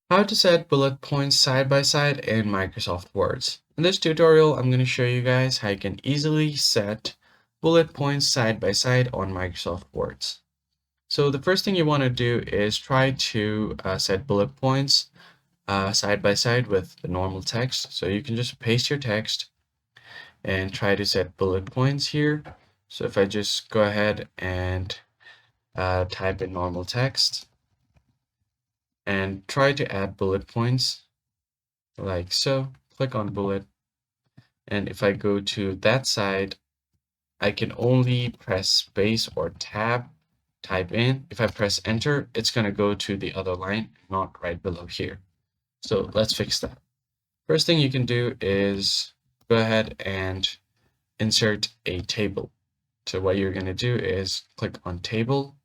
How to set bullet points side by side in Microsoft Words. In this tutorial, I'm going to show you guys how you can easily set bullet points side by side on Microsoft Words. So the first thing you want to do is try to set bullet points side by side with the normal text. So you can just paste your text and try to set bullet points here. So if I just go ahead and type in normal text and try to add bullet points like so, click on bullet, and if I go to that side, I can only press space or tab, type in. If I press enter, it's going to go to the other line, not right below here. So let's fix that. First thing you can do is go ahead and insert a table. So what you're going to do is click on table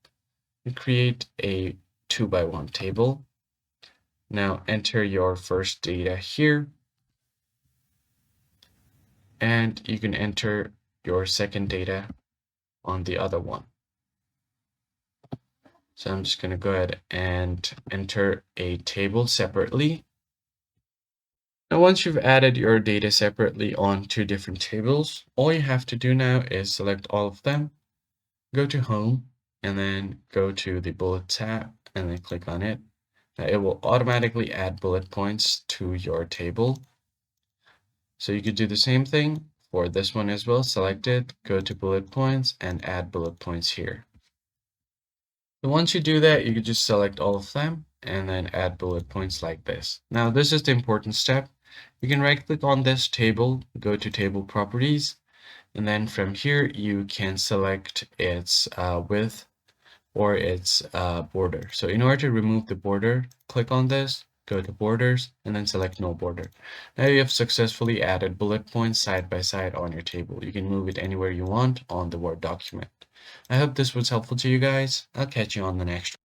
and create a 2x1 table. Now enter your first data here, and you can enter your second data on the other one. So I'm just going to go ahead and enter a table separately. Now, once you've added your data separately on two different tables, all you have to do now is select all of them, go to Home, and then go to the Bullet tab, and then click on it. Now, it will automatically add bullet points to your table. So you could do the same thing for this one as well. Select it, go to bullet points, and add bullet points here. So once you do that, you can just select all of them and then add bullet points like this. Now, this is the important step. You can right click on this table, go to table properties, and then from here, you can select its width or its border. So in order to remove the border, click on this, go to borders, and then select no border. Now you have successfully added bullet points side by side on your table. You can move it anywhere you want on the Word document. I hope this was helpful to you guys. I'll catch you on the next one.